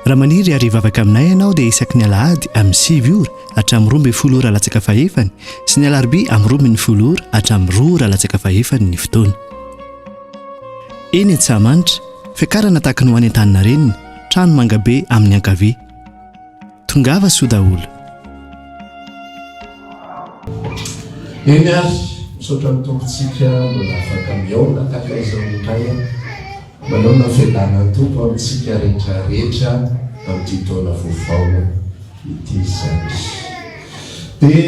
raha maniry ariva avaka aminay ianao dia isaky ny alahady amin'ny 6 ora hatramin'ny 12 ora latsaka fahefany sy ny alarobia amin'ny 12 ora hatramin'ny 2 ora latsaka fahefany ny fotoana. Eny Antsahamanitra, fiakarana tahaka ny ho any Antaninarenina, trano mangabe amin'ny ankavia. Tongava soa daholo. Eny ary misaotra amin'ny tompontsika mbola afaka miaona tahaka izao indray manao na fiadanany tompo amintsika rehetrarehetra amin'ity taona vaovao ity izany. Dia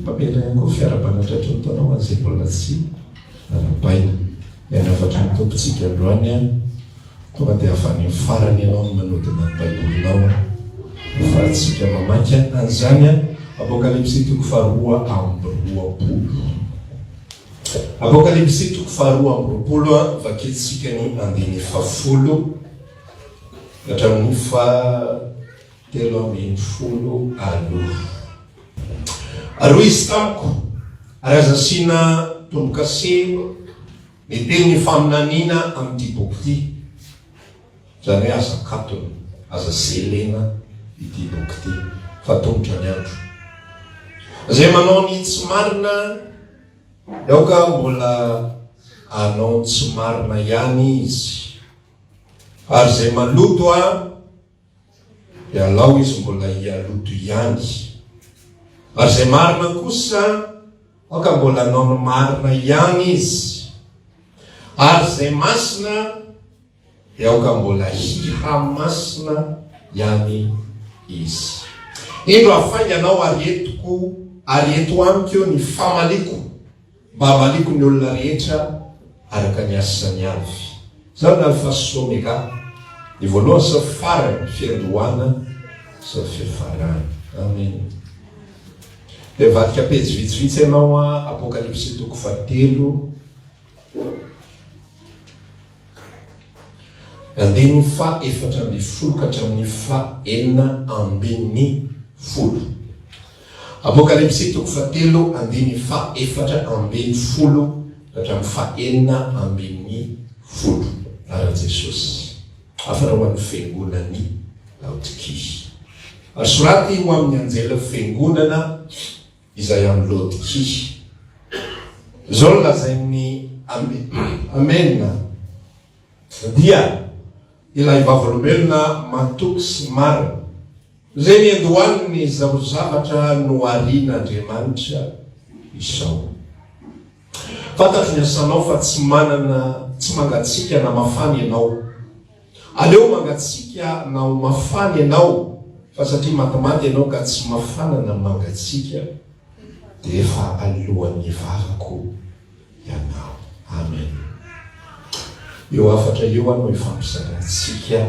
mampiala ihany koa fiara-banandratra ny taonao an'izay mbola tsy arapaina mianafatra ny tompontsika androany a tonga dia afany ny farany ianao no manodina ny baibolinao afahantsika mamaky an'izany a Apokalipsy 2:20. Apokalipsy 2:20 vaketsika ny andiny 10 hatramin'ny 13 aloha. Ary izy tamiko ary aza asiana tombokase ny teny ny faminaniana amin'ity boky ity, zany hoe aza katony, aza selena ity boky ity, fa tongotra ny andro. Zay manao ny tsy marina aoka mbola anao tsy marina ihany izy, ary zay maloto dia alao izy mbola hialoto ihany, ary zay marina kosa aoka mbola anao ny marina ihany izy, ary zay masina dia aoka mbola hiha masina ihany izy. Indro afai anao arietoko arieto amiko ny famaliko mba maliko ny olona rehetra araka ny asany avy. Zao na alfa sy omega, ny voalohany sy farany, fiandohana sy fiafarana. Amen. Dia vadika pejy vitsivitsy ianao Apokalipsy 3 andiny 4:40 ka hatramin'ny 4:40. Apokalipsy 3 andiny 4:40 ka hatramin'ny 4:40. Ara Jesosy afara ho an'ny fiangonan'ny Laodikia. Ary soraty ho amin'ny anjely fiangonana izay amin'ny Laodikia. Zao lazainy amen. Dia ilay vavolombelona matoky sy marina zay ny andohaniny zao zavatra no arian'Andriamanitra izao. Fantatro ny asanao fa tsy mangatsika na mafany ianao. Aleo mangatsika na mafany ianao, fa satria matimaty ianao ka tsy mafana na mangatsika dia efa alohan'ny vavako ianao. Amen. Eo afatra eo ano ifampisanantsika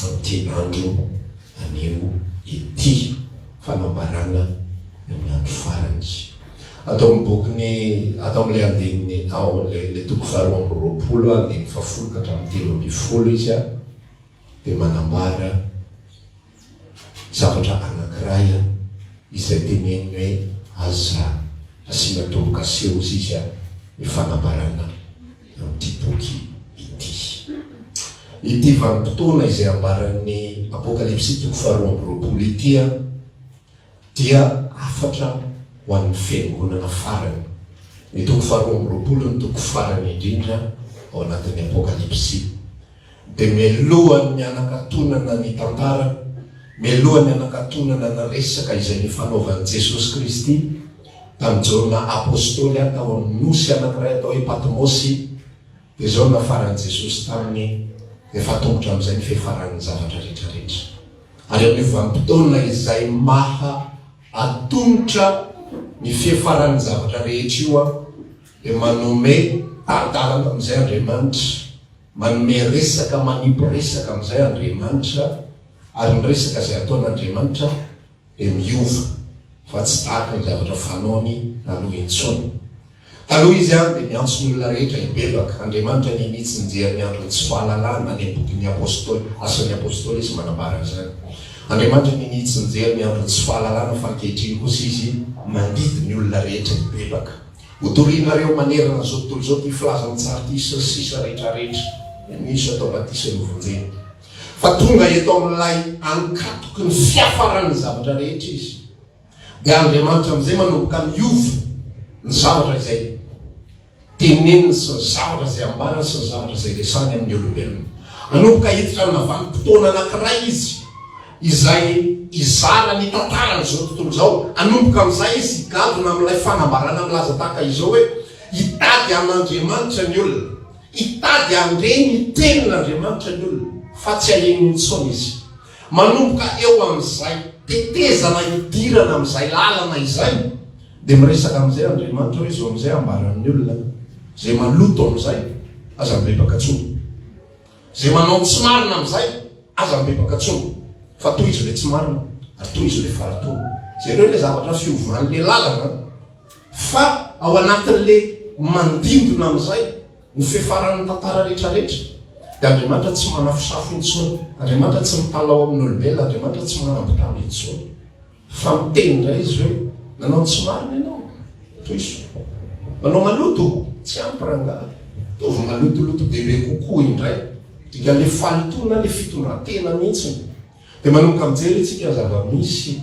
amin'ity andro anio ity fanambarana amin'ny andro farany. Atao mibokiny atao amin'ilay andininy ao le 2:20 andiny 10 ka hatramin'ny 13 izy dia manambara zavatra anankiray izay teneny hoe aza asiana tombokaseo izy ny fanambarana amin'ity boky ity. Ity vanim-potoana izay ambaran'ny Apokalipsy 2:20 ity dia afatra ho an'ny fiangonana farany. Ny 2:20 ny toko farany indrindra ao anatin'ny Apokalipsy. Dia mialohan'ny mianakatonana ny tantara, mialohan'ny anakatonana na resaka izay nifanaovan'i Jesosy Kristy tamin'ny jaona apôstôly atao amin'ny nosy anankiray atao hoe Patmosy. Dia zao nafaran'i Jesosy taminy efa tongotra amin'izay ny fiafaran'ny zavatra rehetrarehetra. Ary amin'ny vanim-potoana izay maha atongotra ny fiafaran'ny zavatra rehetra io dia manome tantara amin'izay Andriamanitra, manome resaka manipy resaka amin'izay Andriamanitra, ary ny resaka izay ataon'Andriamanitra dia miova fa tsy tahaka ny zavatra fanaony taloha intsony. Taloha izy dia miantso ny olona rehetra hibebaka. Andriamanitra ninitsy nijery ny andro tsy fahalalana ny bokin'ny apôstôly, asan'ny apôstôly izy manambara zany. Andriamanitra ninitsy nijery ny andro tsy fahalalana fa ankehitriny kosa izy mandidy ny olona rehetra hibebaka. Hotorinareo manerana zao tontolo zao ty filazan'ny tsara ty sisa rehetrarehetra misy atao batisa novonjeny. fa tonga eto amin'ilay ankatoky ny fiafarany zavatra rehetra izy. Dia Andriamanitra amin'izay manomboka miova ny zavatra izay teneniny sy ny zavatra izay ambarany sy ny zavatra izay resany amin'ny olombelona. Manomboka hiditra amin'ny vanim-potoana anankiray izy izay izara ny tantarany izao tontolo izao. Anomboka amin'izay izy higadona amin'ilay fanambarana milaza tahaka izao hoe hitady an'Andriamanitra ny olona, hitady handreny ny tenin'Andriamanitra ny olona, fa tsy hahenony intsony izy. Manomboka eo amin'izay tetezana hidirana amin'izay lalana izay, dia miresaka amin'izay Andriamanitra hoe zao amin'izay ambaran'ny olona, zay maloto amin'izay aza mibebaka tsony, zay manao tsy marina amin'izay aza mibebaka tsony, fa toy izy le tsy marina ary toy izy le faratony. Zay reo le zavatra fiovoran'le lalana, fa ao anatin'le mandindona amin'izay ny fiafaran'ny tantara rehetrarehetra. Dia Andriamanitra tsy manafosafo intsony, Andriamanitra tsy mitalao amin'ny olombelona, Andriamanitra tsy manambotamy intsony, fa miteny indray izy hoe nanao tsy marina ianao, toy izy manao maloto tsy ampirangah, tovy malotoloto bebe kokoa indray, dika le falitona le fitondran-tena mihitsiny. Dia manomboka mijery itsika zava-misy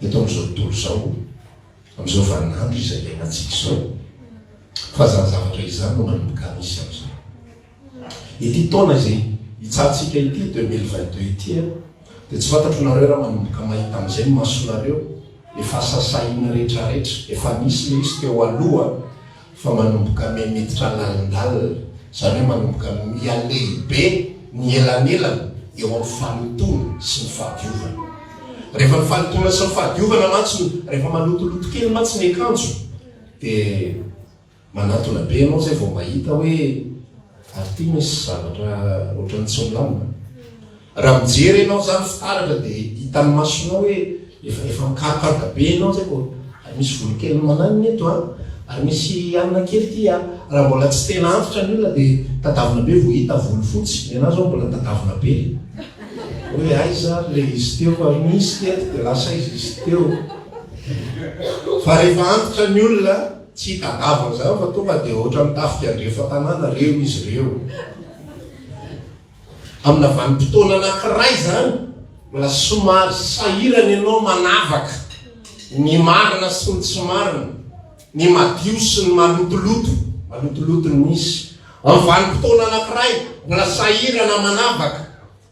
eto amin'izao tontolo izao, amin'izao vaninandro izay iainantsika izao, fa zany zavatra izany no manomboka misy amin'izao. Ity taona izay hitsahantsika ity 2022 ity dia tsy fantatro nareo raha manomboka mahita amin'izay ny masonareo efa sasaina rehetrarehetra, efa misy le izy teo aloha fa manomboka memiditra lalindalina, zany hoe manomboka mialehibe ny elanelana eo amin'ny falitona sy ny fahadiovana. Rehefa ny falitona sy ny fahadiovana mantsy, rehefa malotoloto kely mantsy ny akanjo, dia manatona be ianao zay vao mahita hoe ary ty misy zavatra ohatrany tsy milamina. Raha mijery ianao zany fitaratra dia hitan'ny masonao hoe efa mikarokaroka be ianao zay vao ary misy volo kely mananiny eto ary misy anina kely ty raha mbola tsy tena antitra ny olona dia tadavina be vao hita volo fotsy, ny anazy ao mbola tadavina be hoe aiza le izy teo fa misy teto dia lasa izy teo. Fa rehefa antitra ny olona tsy hitadavana zany fa tonga dia ohatra mitafika andrefa tanàna reo izy reo. Amina vanim-potoana anankiray zany mbola somary sahirana ianao manavaka ny marina sy ny tsy marina, ny madio sy ny malotoloto ny misy. Amin'ny vanim-potoana anankiray mbola sahirana manavaka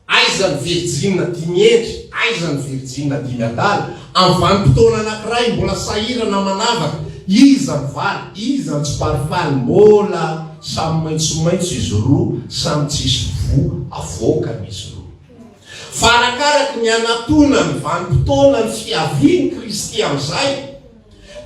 aiza ny virjina dimy endry, aiza ny virjina dimy adala. Amin'ny vanim-potoana anankiray mbola sahirana manavaka iza ny valy, iza ny tsy parifaly, mbola samy maitsomaitso izy roa, samy tsisy vo avoakany izy roa. Fa arakaraky ny anatona ny vanim-potoana ny fiaviany Kristy amin'izay,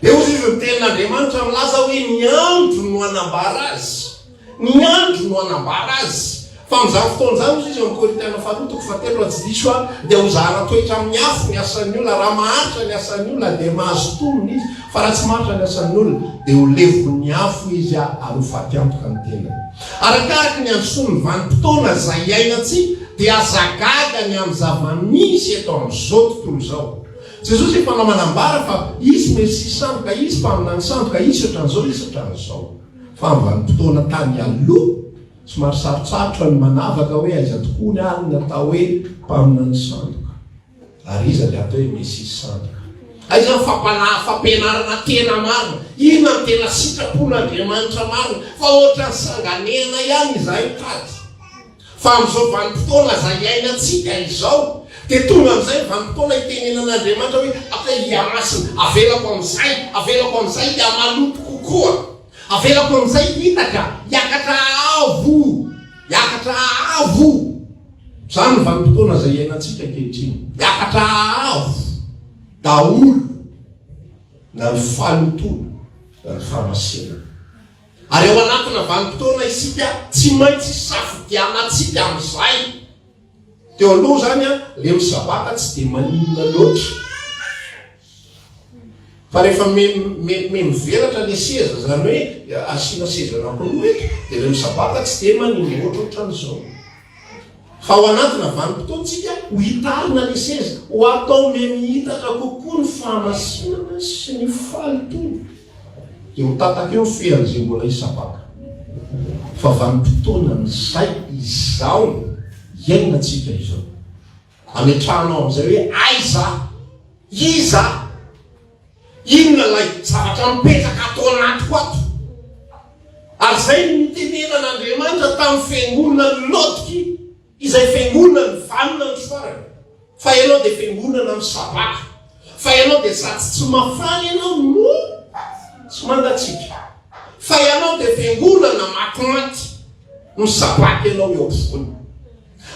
dia ozy izy ny tenin'Andriamanitra milaza hoe ny andro no anambara azy, ny andro no anambara azy. Fa amin'izany fotoana izany ozy izy amin'ny Korintena 4:7 dia ho zahana toetra amin'ny afo ny asan'ny olona. Raha maharitra ny asan'ny olona dia mahazo tomony izy, fa raha tsy maharitra ny asan'ny olona dia ho levony afo izy ary ho faty-antoka ny tenany. Arakaraky ny androsony vanim-potoana izay iainantsika dia azagagany amin'ny zava-misy eto amin'izao tontolo izao. Jesosy efa manambara fa izy mesy sandoka, izy mpaminany sandoka, izy ohatran'izao, izy ohatran'izao. Fa amin'ny vanim-potoana tany aloha somary sarotsarotra ny manavaka hoe aiza tokoa ny ary natao hoe mpaminany sandoka, ary iza le atao hoe mesy sandoka. Aiza fampianarana tena marina, inona ny tena sitrapon'Andriamanitra marina, fa ohatra ny sanganena ihany izay tady. Fa amin'izao vanim-potoana izay iainantsika izao dia tonga amin'izay vanim-potoana itenenan'Andriamanitra hoe aka iamasina, avelako amin'izay iamaloto kokoa, avelako amin'izay hitaka hiakatra avo. Zany ny vanim-potoana izay iainantsika ankehitriny, hiakatra avo daholo na ny falotona na ny fahamasina. Ary ao anatina vanim-potoana isika tsy maintsy safidianantsika amin'izay. Teo aloha zany le misabaka tsy dia maninona loatra, fa rehefa mivelatra le seza zany hoe asiana seza anankiroa eto dia le misabaka tsy dia maninona loatra ohatran'izao. Fa ao anatina vanim-potoantsika ho hitarina le seza, ho atao mihitatra kokoa ny fahamasinana sy ny falitona, dia ho tataka eo fean'izay mbola hisabaka. Fa vanim-potoana n'izay izao iainatsika izao ametrahanao am'izay hoe aiza iza inona lay zavatra mipetraka atao anatiko ato ary zay ny mitenenan'Andriamanitra tamin'ny fiangonana ny Lôtiky izay fiangonana ny vanona ny farany fa ianao dia fiangonana ny sabaka fa ianao dia satsy tsy mafana ianao no tsy mandatsika fa ianao dia fiangonana matimaty ny sabaka ianao eo ampovoany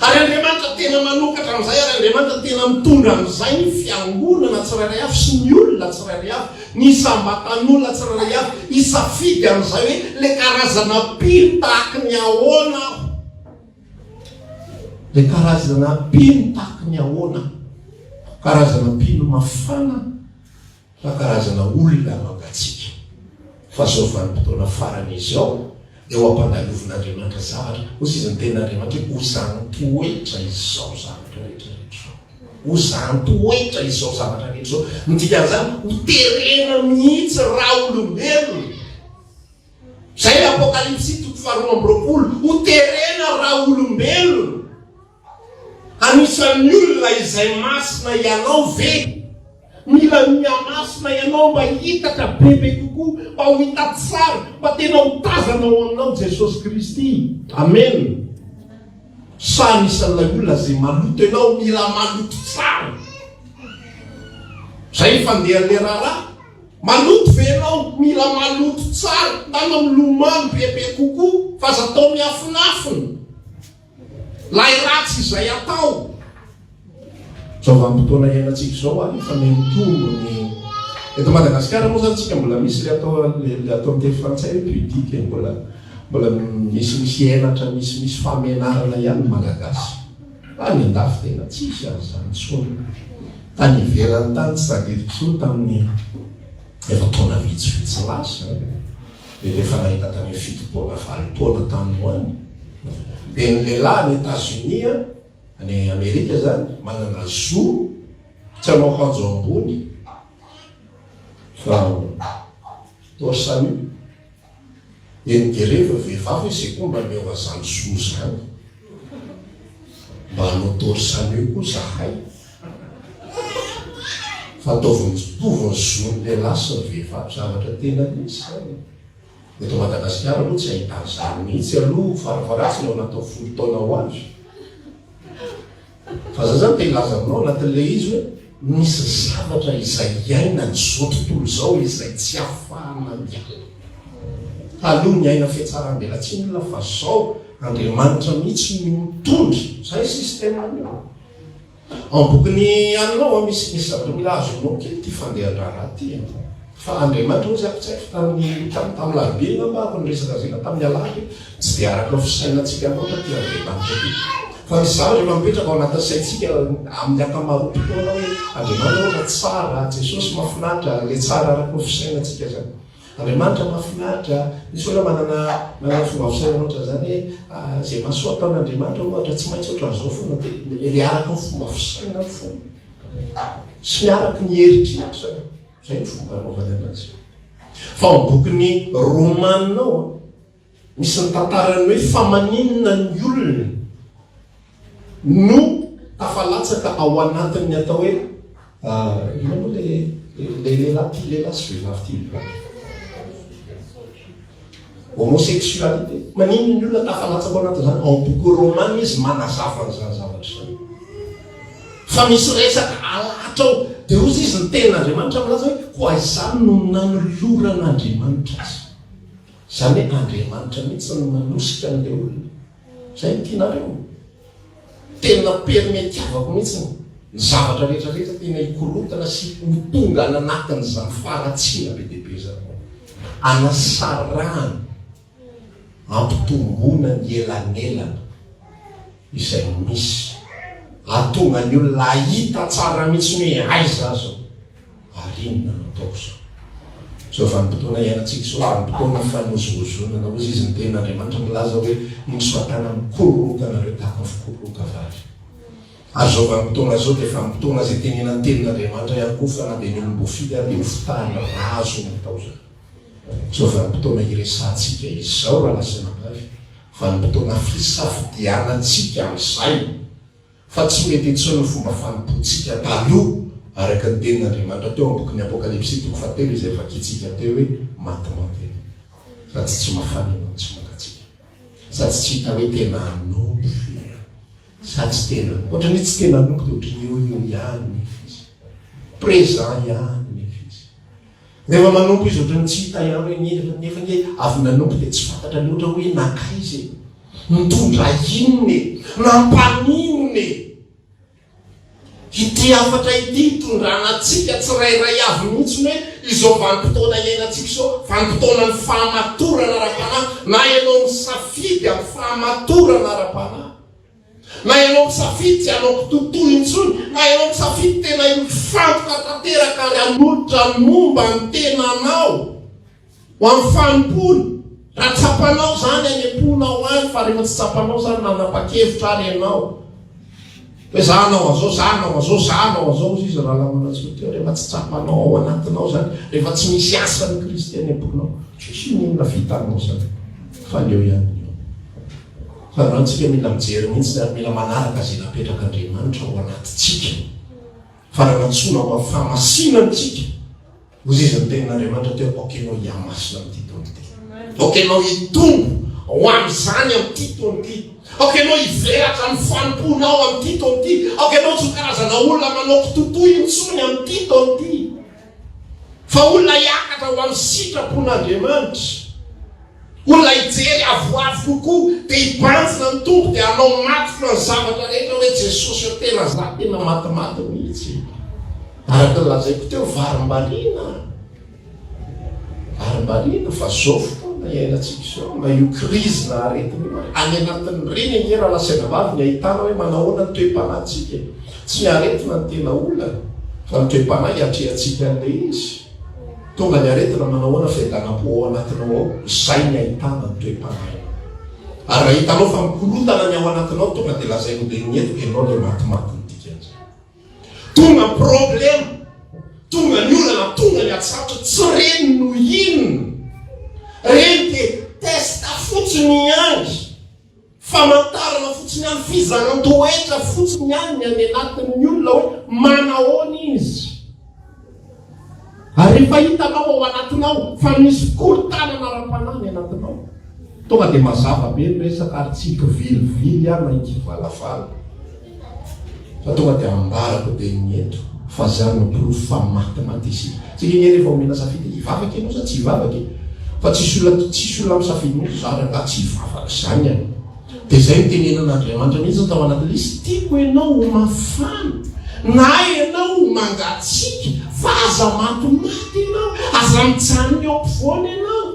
ary Andriamanitra tena manokatra amin'izay ary Andriamanitra tena mitondra amin'izay ny fiangonana tsirairay avy sy ny olona tsirairay avy ny sambatan'olona tsirairay avy isafidy amin'izay hoe le karazana pino tahaky ny ahoana le karazana pino tahaky ny ahoana karazana pino mafana fa karazana olona mangatsika fa zao vanim-potoana farany izao eo ampandalovon'Andriamanitra zavatra osy izy ny tenin'Andriamanitra hoe ozantoetra izao zavatra rehetrarehetra ozantoetra izao zavatra rehetra zao midikan'izany hoterena mihitsy raha olombelona zay Apokalipsy 4:20 hoterena raha olombelona anisan'ny olona izay masina ianao ve mila miamasina ianao mba hitatra bebe kokoa mba ho hita tsara mba tena hotazana ao aminao Jesosy Kristy. Amen. Sa anisan'ilay olona zay maloto ianao mila maloto tsara zay fandeha le raharaha maloto ve ianao mila maloto tsara tana milomano bebe kokoa fa aza atao miafinafina lay ratsy izay atao zao vanim-potoana iainantsika zao a fa mitombo ny eto Madagasikara moa zany tsika mbola misy le atao amin'ny frantsay hoe pudique mbola misy henatra misy famenarana ihany malagasy any andafy tena tsisy azany tsony tany iverany tany tsy tadidiko tamin'ny efa taona vitsivitsy lasa dia rehefa nahita tany fitompona valopona tamin'ny hoany dia ny lehilahy ny États-Unis any Amerika zany manana zo tsy hanao akanjo ambony fa torsanu eny gereva vehivavy hoe zay koa mba miova zany zo zany mba hanao torsanu koa zahay fa ataoviny zon'ny lehilahy sy ny vehivavy zavatra tena misy zany eto Madagasikara aloha tsy ahitany zany mihitsy aloha faravaratsy no natao 10 taona ho azy fa za zany te hilaza aminao anatin'le izy hoe misy zavatra izay iaina ny zao tontolo zao izay tsy ahafahana miala aloha ny aina fiatsaram-belatsiny la fa zao Andriamanitra mihitsy ny mitondry zay système-nio ambokiny anao misy zavatra mila azonao kely ty fandehan-draharaha ty fa Andriamanitra ozy akotsaiky tamin'ny larobia ngambako ny resaka zena tamin'ny alahy tsy dia araka fisainantsika loatra ty Andriamanitra ty fa misy zavatra efa mipetraka ao anatin'ny saintsika amin'ny akamaroam-potoana hoe Andriamanitra ohatra tsara Jesosy mahafinaritra le tsara araka ny fisainantsika zany Andriamanitra mahafinaritra misy ola manana fomba fisaina ohatra zany hoe zay mahasoa ataon'Andriamanitra ohatra tsy maintsy ohatra an'izao foana dia le araka ny fomba fisaina foana sy miaraka ny heritritra zay ny fomba anaovany anazy fa ambokiny romaninao misy ny tantarany hoe famaninona ny olona no tafalatsaka ao anatin'ny atao hoe ina moa le lehilahy sy vehivavy ty homosexualité maninona ny olona tafalatsaka ao anatin' zany ao boky romana izy manazava an'izany zavatra zany fa misy resaka alatra ao dia ozy izy ny tenin'Andriamanitra milaza hoe ho aizany no nanoloran'Andriamanitra azy zany hoe Andriamanitra mihitsy no manosika n'le olona zay ny tianareo tena permetiavako mihitsy ny zavatra rehetrarehetra tena hikorotana sy hotonga any anatin'izany faratsiana be dehibe zany anasarana ampitombona ny elanelana izay misy atonga ny olona ahita tsara mihitsy hoe aiza zao arinona nataoko zao vanim-potoana iainantsika zao vanim-potoana fanozongozonana ozy izy ny tenin'Andriamanitra milaza hoe nisoatana mikororokanareo tahaka fikoroka vary ary zao vanim-potoana zao dia vanim-potoana zay tenenany tenin'Andriamanitra ihany koa fa na dia ny olom-bofily ary dia hofitahana razo natao zany zao vanim-potoana iresantsika izao raha lasana vavy vanim-potoana fisafidianantsika amin'izay fa tsy mety intsony fomba fanompotsika taloha araka ny tenin'Andriamanitra teo ambokiny Apokalipsy 7 izay efa kitsika teo hoe maty fa tsy mafanena tsy makatsika sady tsy hita hoe tena anompo sady tsy tena ohatrany tsy tena anompo dia ohatrany eo ihany izy présent ihany izy nefa manompo izy ohatrany tsy hita ihany hoe nefa avy nanompo dia tsy fantatra loatra hoe nakaizy mitondra inony nampaniny ity afatra ity tondranatsika tsirairay avy mihitsy hoe izao vanim-potoana iainantsika sao vanim-potoana ny fahamatorana ara-panahy na ianao misafidy amin'ny fahamatorana ara-panahy na ianao misafidy tsy anaoko tontolo intsony na ianao misafidy tena ifantoka tanteraka ary hanolotra momba ny tenanao ho amin'ny fanompony raha tsapanao zany any-ponao any fa rehefa tsy tsapanao zany nanapa-kevitra ary ianao hoe zanao azao izy raha lamanatsika teo rehefa tsy tsapanao ao anatinao zany rehefa tsy misy asany Kristy any am-ponao tsisy ninona vitanao zany fa leo ihany io fa rahantsika mila mijery mihitsy ary mila manaraka zay napetraka Andriamanitra ao anatitsika fa raha nantsoina ao amin'ny fahamasinantsika ozy izy ny tenin'Andriamanitra teo okenao hiamasina amin'ity tonty okenao hitombo ho amin'izany amin'ity tonty okenao hiveratra ny fanomponao amin'ity tonty okenao tsy ho karazana olona manao totoy intsony amin'ity tonty fa olona hiakatra ho amin'ny sitrapon'Andriamanitra olona hijery avoavo kokoa dia hibanjina ny tompo dia anao matona ny zavatra rehetra hoe Jesosy eo tena za tena matimaty mihitsy araka lazaiko teo varim-baliana fa zao fotoana iainantsika zao na io krizy na aretina any anatin'ny reny anie raha lasaina vavy ny ahitana hoe manahoana ny toe-panahtsika tsy ny aretina ny tena olona fa ny toe-panahy hiatrehantsika an'ilay izy tonga ny aretina manahoana fiadanam-po ao anatinao ao izay ny ahitana ny toe-panahy ary raha hitanao fa mikolotana ny ao anatinao tonga dia lazaino dia nyetiko ianao le matimaty ny dikan'izay tonga problema tonga ny olana tonga ny atsarotra tsy reny no inona reny dia testa fotsiny ihany famantarana fotsiny ihany fizanan-toetra fotsiny ihany ny any anatin'ny olona hoe manahoana izy ary rehefa hitanao ao anatinao fa misy korotanana ara-panahy anatinao tonga dia mazava be ny resaka ary tsy hikivilivily ihany na hikivalavala fa tonga dia ambarako dia nyeto fa zany mipirofo fa matimaty isika tsika iny rehefa omena safidy hivavaka ianao sa tsy hivavaka fa tsisy olona misafidy mihitsy zary anga tsy hivavaka zany any dia zay ny tenenan'Andriamanitra mihitsy tao anaty lisy tiako ianao ho mafana na ianao ho mangatsika fa aza matimaty ianao aza mitsaniny eo ampovoany ianao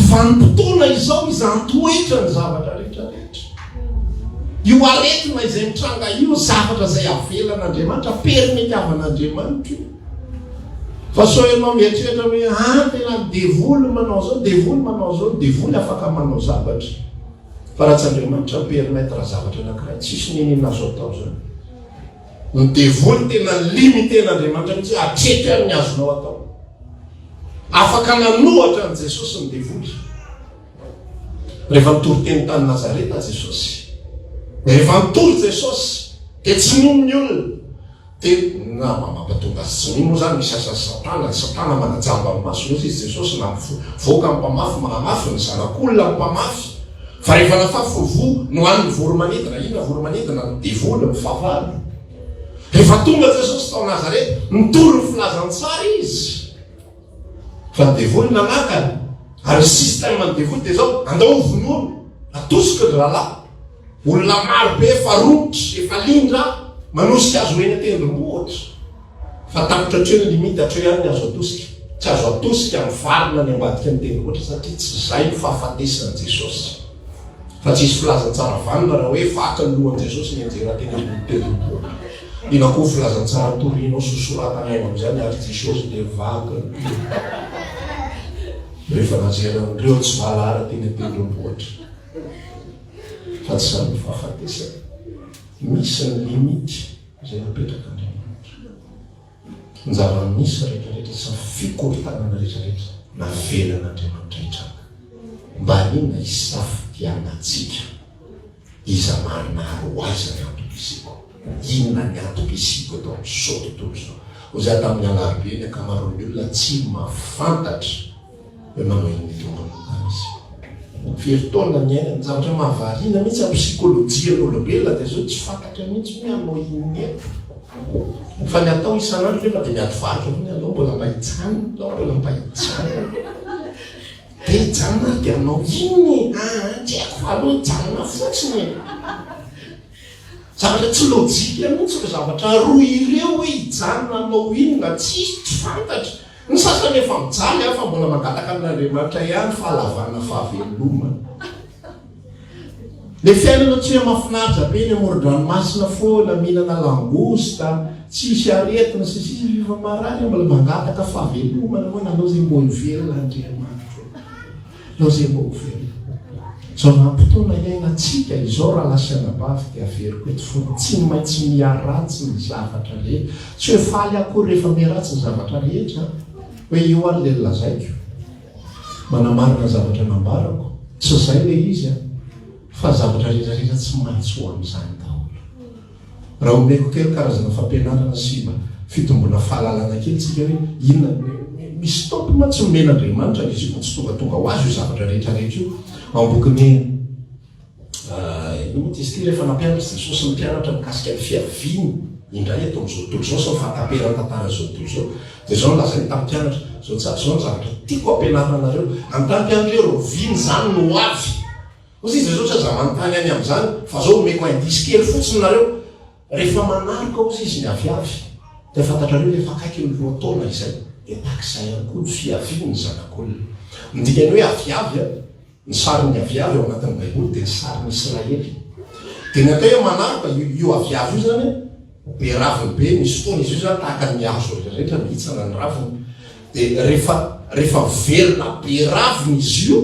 vanim-potoana izao izantoetra ny zavatra rehetrarehetra io aretina izay mitranga io zavatra zay avelan'Andriamanitra permetiavan'Andriamanitra fa so ianao mieritreritra hoe tena devoly manao zao devoly afaka manao zavatra fa raha tsy Andriamanitra permettre zavatra anankiray tsisy ninina azo atao zany ny devoly tena limiten'Andriamanitra mihitsy atretra amin'ny azonao atao afaka nanohatra an' Jesosy ny devoly rehefa nitory teny tany Nazareta Jesosy rehefa nitory Jesosy dia tsy mino ny olona dia na mampatonga azy tsy mino zany misy asa satana manajamba amin'ny mason'ozy izy Jesosy na voaka ny mpamafy mahamafy ny zanak'olona ny mpamafy fa rehefa nafafy vo no an'ny voromanidina inona voromanidina ny devoly mifavaly rehefa tonga Jesosy tao Nazareta nitory ny filazantsara izy fa ny devoly nanakany ary sisy tany man'ny devoly dia zao andaoviny olo atosika ny rahalahy olona maro be efa rotry efa lindra manosika azo eny tendrombohitra fa tapotra atreo ny limity atreo ihany ny azo atosika tsy azo atosika ny varina ny ambadika ny tendrombohitra satria tsy zay ny fahafatesin'i Jesosy fa tsisy filazantsara vanona raha hoe vaky ny lohan'i Jesosy ny anjeratena tendrombohitra ina koa filazantsara torinao sosoratana eo amin'izany ary Jesosy dia vaky rehefa najeran'ireo tsy valara teny tendrombohitra fa tsy samy fahafatesana misy ny limity zay napetraka Andriamanitra ny zava-misy rehetrarehetra sy ny fikorontanana rehetrarehetra navelan'Andriamanitra hitranga mba inona isafidianatsika iza manaro aiza ny antopisiko, inona ny antopisiko atao amin'izao tontolo izao. Ho za tamin'ny alarobia ny akamaroan'ny olona tsy mahafantatra hoe manao iny tombony izy. Fieritonana ny aina ny zavatra mahavariana mihitsy amin'ny psikôlôjian'olombelona dia zao tsy fantatra mihitsy hoe anao iny eto. Fa ny atao isan'andro rehefa dia miady varotra hoe alao mbola mahitsana, alao mbola mahitsana. Dia hijanona dia anao iny, tsy haiko fa aloha hijanona fotsiny. Zavatra tsy lôjika mihitsy fa zavatra roa ireo hoe hijanona anao iny na tsisy tsy fantatra. Ny sasany efa mijaly fa mbola mangataka amin'Andriamanitra ihany fahalavana fahavelomana. Le fiainana tsy hoe mahafinaritra be ny amoron-dranomasina foana, mihinana langosta, tsisy aretina sy sisy fifamarana, mbola mangataka fahavelomana moa nanao zay mbo hivelona Andriamanitra. Nanao zay mbo hivelona. Zao nampotona iainantsika izao raha lasanabavy dia averiko eto foana tsy maintsy miaratsy ny zavatra rehetra. Tsy hoe faly akory rehefa miaratsy ny zavatra rehetra. Hoe io ary le lazaiko manamarina zavatra nambarako, tsy izay le izy fa zavatra rehetrarehetra tsy maintsy ho amin'izany daholo. Raha omeko kely karazana fampianarana sy fitombona fahalalana kely tsika hoe inona misy tompona tsy nomena Andriamanitra izy io tsy tonga ho azy io zavatra rehetrarehetra io. Ao ambokiny moa izy ity rehefa nampianatra Jesosy mpianatra mikasika ny fiaviany indray eto amin'izao tontolo izao sy mifantaperana tantara zao tontolo izao. Dia zao nolazainy tamin'ny mpianatra zao tsato zao ny zavatra tiako ampianarana anareo amin'ny tany mpianatra eo roviany zany no avy. Ozy izy zao tsy aza manontany any amin'izany fa zao omeko indisy kely fotsiny nareo rehefa manarika ozy izy ny aviavy dia fantatrareo rehefa akaiky ny lohatona izay dia takizay ihany koa ny fiaviany ny zanak'olona. Midikany hoe aviavy ny sarin'ny aviavy ao anatin'ny Baiboly dia ny sarin'ny Israely. Dia ny atao hoe manarika io aviavy io zany be raviny be misy fotoana izy io zany tahaka ny hazo rehetrarehetra mihitsana ny raviny. Dia rehefa velona be raviny izy io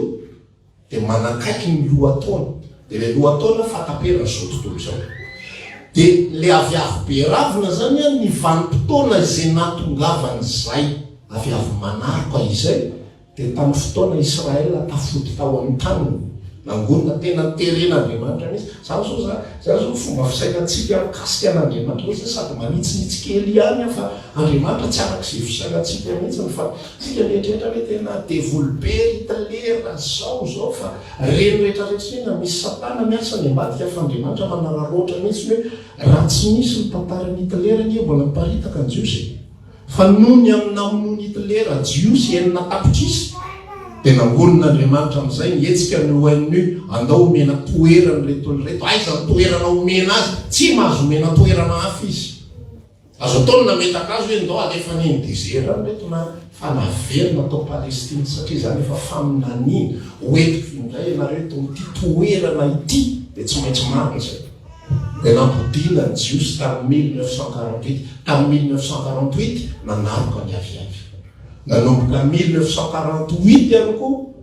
dia manakaiky ny lohataona. Dia le lohataona fataperana zao tontolo izao. Dia le aviavy be ravina zany ny vanim-potoana izay natongavan'izay aviavy manarika izay dia tamin'ny fotoana Israela tafody tao amin'ny taniny nangonina tena teren'Andriamanitra mihitsy. Zao fomba fisainantsika mikasika an'Andriamanitra mihitsy sady manitsinitsy kely ihany fa Andriamanitra tsy arak'izay fisainantsika mihitsy fa sika rehetrarehetra hoe tena développé Hitler zao fa reny rehetrarehetra iny misy satana miasa ny ambadika fa Andriamanitra manararoatra mihitsy hoe raha tsy misy ny tantaran'ny Hitler ny mbola miparitaka ny Jiosy. Fa nohony amin'ny namonoany Hitler Jiosy enina tapitrisa dia nangonon'Andriamanitra amin'izay nietsika ny ONU andao omena toerana reto reto. Aiza ny toerana omena azy tsy mahazo omena toerana hafa izy. Azo ataony nametaka azy hoe ndao alefa ny désert reto na fa naverina atao Palestine satria zany efa faminaniana hoentiko indray ianareo tomty toerana ity dia tsy maintsy marina zay. Dia nampodiana ny Jiosy tamin'ny 1948. Tamin'ny 1948 nanarika ny aviavy. Nanomboka 1948 ihany koa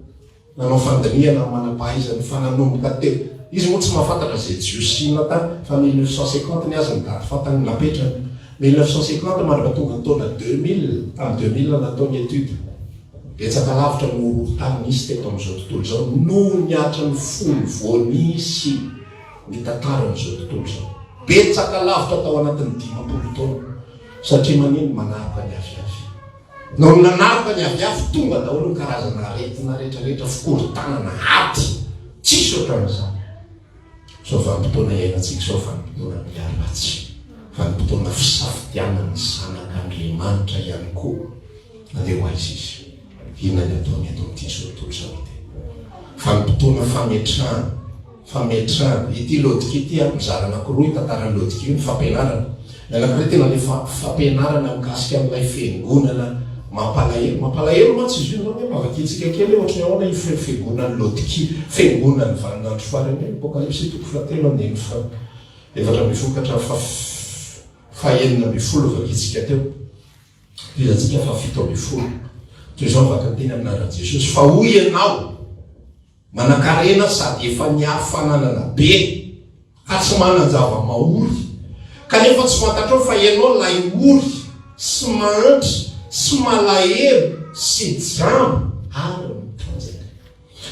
nanao fandiniana manam-pahaizany fa nanomboka teo. Izy moa tsy mahafantatra zay Jiosy inona tany fa 1950 ny azy ny daty fantany napetrany. 1950 mandraka tonga taona 2000 tamin'ny 2000 nataony étude. Betsaka lavitra no tany nisy teto amin'izao tontolo izao noho niatra ny folo voanisy ny tantaran'izao tontolo izao. Betsaka lavitra tao anatin'ny 50 taona satria manino manaraka ny aviavy. No nanaraka ny aviavy tonga daholo ny karazana aretina rehetrarehetra fikorontanana aty tsisy ohatran'izany. Zao vanim-potoana iainantsika zao vanim-potoana miaratsy, vanim-potoana fisafidianana ny zanak'Andriamanitra ihany koa. Na dia ho aiza izy inona ny ataony eto amin'ity zao tontolo izao ity. Vanim-potoana fametrahana ity lôdika ity mizara anankiroa tantaran'ny lôdika io ny fampianarana. Ny anankiray tena le fampianarana mikasika amin'ilay fiangonana mampalahelo mantsy izy io zao hoe mavakitsika kely ohatry ny ahoana fiangonan'ny lôdiki fiangonan'ny vaninandro farany Apokalypsy 3:7 efatra amby fokatra fahenina amby folo vakitsika teo izatsika fa 7 amby folo toy izao vaka teny amin'anaran'i Jesosy fa hoy ianao manakarena sady efa nihafananana be ka tsy manan-java maory kanefa tsy fantatrao fa ianao lay ory sy mahantry sy malahelo sy jambo ary mitanjaka.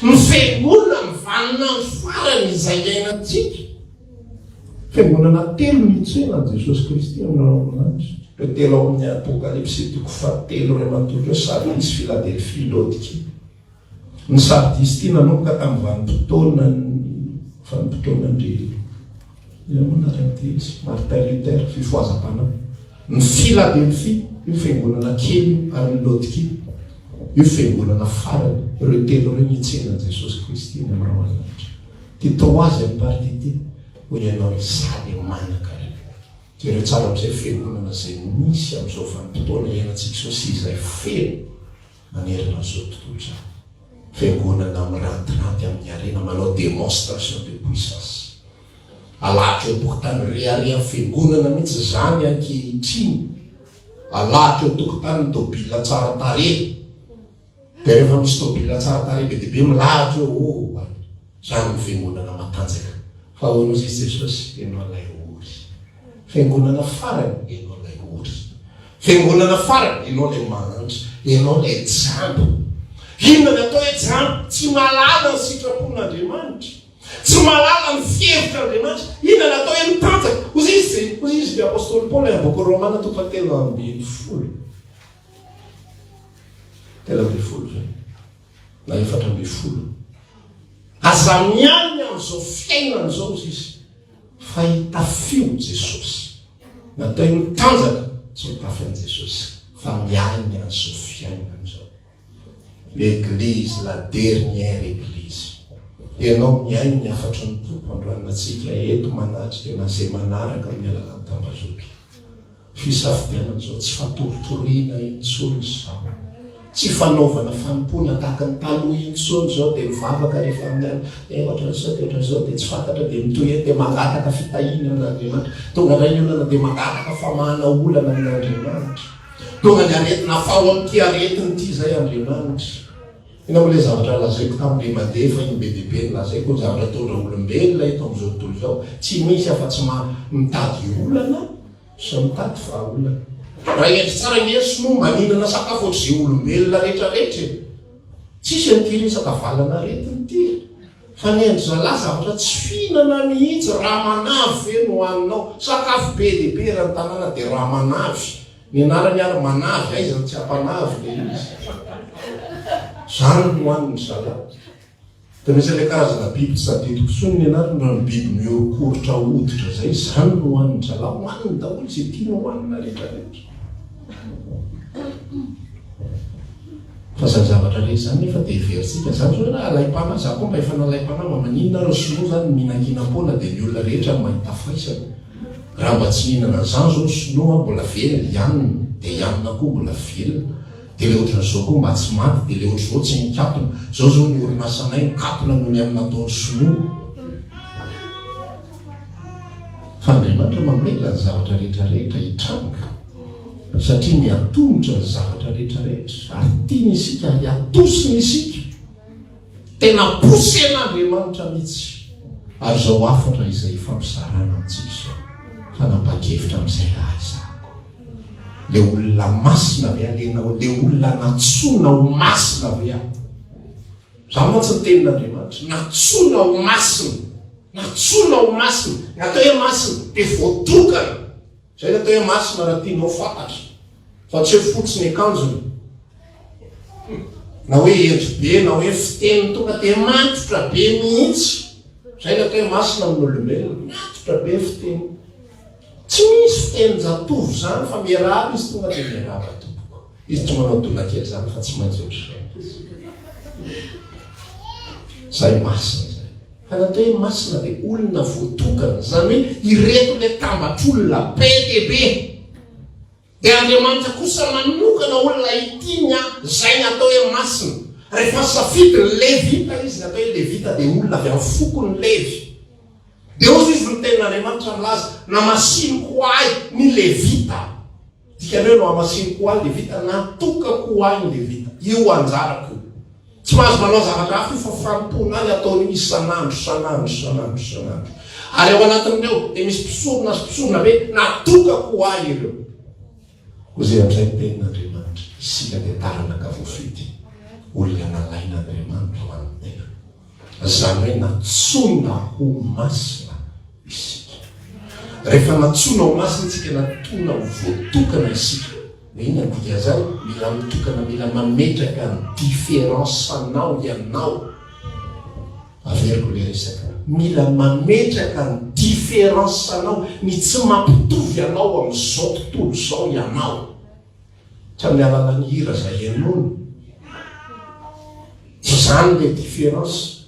Ny fiangonana ny vaninandro farany izay iainantsika fiangonana telo mitsoenany Jesosy Kristy amin'n'andro. Re telo ao amin'ny apokalypsy toko fahatelo ray manontolo Sardis, Philadelphie, Laodikia. Ny Sardis ty nanomboka tamin'ny vanim-potoanandry Martin Luther, fifoazam-panahy. Ny Philadelphie io fiangonana kely ary ny Laodikia io fiangonana farany. Ireo telo reo mitsenany Jesosy Kristy amin'n'andro. Ty troisième partie ty ho ianao sady manaka reo. Ireo tsara amin'izay fiangonana izay misy amin'izao vanim-potoana iainantsika izao sy izay feno manerana izao tontolo izao. Fiangonana mirantiranty amin'ny arena manao démonstration de puissance. Alahatra eo tokotany rehareha fiangonana mihitsy zany ankehitriny. Alahatra eo tokotany tôbila tsara tarehy. Dia rehefa misy tôbila tsara tarehy be dia be milahatra eo, zany ny fiangonana matanjaka. Fa hoanao zay Jesosy, ianao ilay ory. Fiangonana farany, ianao ilay ory. Fiangonana farany, ianao ilay manantra, ianao ilay jambo. Inona ny atao hoe jambo? Tsy malala ny sitrapon'Andriamanitra, tsy malala ny fihevitr'Andriamanitra. Inona ny atao hoe mitanjaka? Hozy izy apôstôly Paoly amin'ny boky Romana toko fahatelo ambin'ny folo. Telo ambin'ny folo zay. Na efatra ambin'ny folo. Aza mialina amin'izao fiainana izao izy fa hitafio Jesosy. Natao hoe mitanjaka tsy mitafy an' Jesosy fa mialina amin'izao fiainana izao. L'église, la dernière église. Ianao miaino ny afatra ny tompo androanantsika eto manatrika na izay manaraka amin'ny alalany tambazotra. Fisafidianana izao tsy fatoritoriana intsony izao. Tsy fanaovana fanompona tahaka ny taloha intsony izao dia mivavaka rehefa amin'ny ohatran'izao dia ohatran'izao dia tsy fantatra dia mitoy dia mangataka fitahiana amin'Andriamanitra. Tonga ray ny olana dia mangataka famahana olana amin'Andriamanitra. Tonga ny aretina fao amin'ity aretiny ity izay Andriamanitra. Ina moa ilay zavatra lazaiko tamin'ilay mandefa iny be dia be ny lazaiko ny zavatra tondra olombelona eto amin'izao tontolo izao. Tsy misy afa-tsy mitady olana sy mitady vahaolana. Raha endry tsara ny Yesu no maninana sakafo ohatr'izay olombelona rehetrarehetra. Tsisy an'ity valana aretiny ity. Fa ny endry zalahy zavatra tsy fihinana mihitsy raha manavy ve no hoaninao. Sakafo be dia be raha ny tanàna dia raha manavy. Ny anarany ary manavy, aiza tsy ampanavy le izy. Zany no hoaniny zalahy. Dia misy ilay karazana biby tsy tadidiko tsony ny anarany raha ny biby miorokorotra hoditra zay. Zany no hoaniny zalahy. Hoaniny daholo izay tiana hoanina rehetrarehetra. Fa zany zavatra rehetra zany nefa dia heveritsika. Zany zao raha alaim-panahy, za koa mba efa nalaim-panahy mamanina reo sinoa zany mihinan-kina-poana dia ny olona rehetra mahita faisana. Raha mba tsy mihinana zany zao sinoa mbola velona ianina, dia ianina koa mbola velona. Dia ilay ohatran'izao koa mba tsy maty, dia ilay ohatr'izao tsy mikatona. Zao zao ny orinasanay mikatona noho ny amin'ny nataony sinoa. Fa Andriamanitra mamela ny zavatra rehetrarehetra hitranga. Satria miatonitra ny zavatra rehetrarehetra. Ary tiany isika hiatosiny isika. Tena posen'Andriamanitra mihitsy. Ary zao afatra izay fampizarana amintsika izao. Fa nampakevitra amin'izay raha izako. Le olona masina ve alenao, le olona natsona ho masina ve aho. Zany mantsy ny tenin'Andriamanitra. Natsona ho masina. Natsona ho masina. Ny atao hoe masina dia voatokana. Zay ny atao hoe masina raha tianao fantatra. Fa tsy hoe fotsiny akanjony. Na hoe endry be, na hoe fiteny tonga dia matotra be mihitsy. Zay ny atao hoe masina amin'olombelona. Matotra be fiteny. Tsy misy fiteny zatovy zany fa miarahaba izy tonga dia miarahaba tompoko. Izy tsy manao donakely zany fa tsy maintsy ohatr'izay. Zay masina zay. Fa natao hoe masina dia olona voatokana. Zany hoe ireto ilay tambatr'olona be dia be. Dia Andriamanitra kosa manokana olona hitiny zay natao hoe masina. Rehefa safidy ny Levita izy natao hoe Levita dia olona avy amin'ny fokony Levy. Dia ozy izy ny tenin'Andriamanitra milaza namasiniko ahy ny Levita. Dikany hoe no hamasiniko ahy Levita, natokako ahy ny Levita. Io anjarako. Tsy mahazo manao zavatra hafa fa fampona azy ataony isan'andro. Ary ao anatin'ireo dia misy mpisorona sy mpisorona be natokako ahy ireo. Ozay amin'izay ny tenin'Andriamanitra. Isika dia taranaka voafity. Olona nalain'Andriamanitra ho an'ny tena. Zany hoe natsona ho masina isika. rehefa natsoanao masintsika natona ho voatokana isika iny andika zay mila mitokana mila mametraka ny différence anao ianao averiko le resaka mila mametraka ny différence anao ny tsy mampitovy anao amin'izao tontolo zao ianao tsy amin'ny alala ny hira zay ianony zany le différence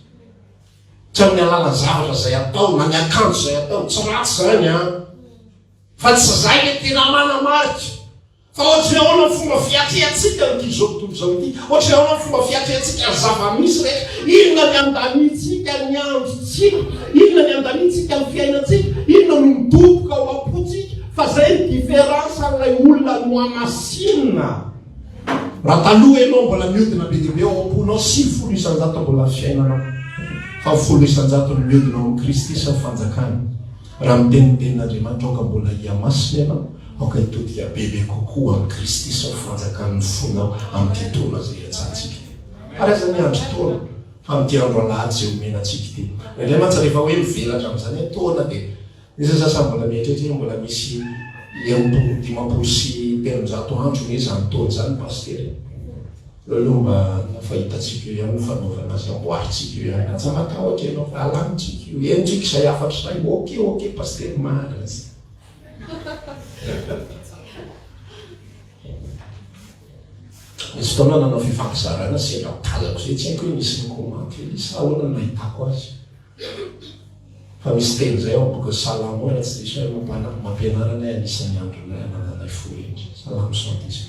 tsy amin'ny alala zavatra zay atao na ny akanjo zay atao tsy ratsy zany a fa tsy zay le tena manamarika fa ohatra ahoana fomba fiatrehantsika nyty zao tontolo zao ity ohatra ahoana fomba fiatrehantsika ny zava-misy rehetra inona ny andanitsika ny androtsika inona ny andanitsika ny fiainatsika inona no midoboka ao apotsika fa zay ny différence an'ilay olona no amasinina raha taloha ianao mbola miodina be dia be ao amponao 50 isan-jato mbola fiainanao fa 10 isan-jato no miodinao amin'ny Kristy sy fanjakany raha mitenitenin'Andriamanitra aoka mbola iamasina ianao aoka hitodika bebe kokoa amin'ny Kristy sy fanjakany fonao amin'ny titoana zay atsantsika ary aza ny andro toana fa amin'ity andro alahady zay omenantsika ity indray mantsy rehefa hoe mivelatra amin'izany toana dia izy sasa mbola mieritreritra mbola misy 50 sy 800 andro ny zany taona zany pastery aloha mba nafahitantsika io ihany fanaovana azy amboaritsika io ihany aza matahotra ianao fa alanitsika io endrika izay afatra zay ok pastery maharazy misy fotoana nanao fifankazarana sy ratalako zay tsy haiko hoe misy nykomanty misy ahoana nahitako azy fa misy teny zay ao boka salamo raha tsy diso hoe mampianarana anisan'ny andronay nananay foendry salamo 119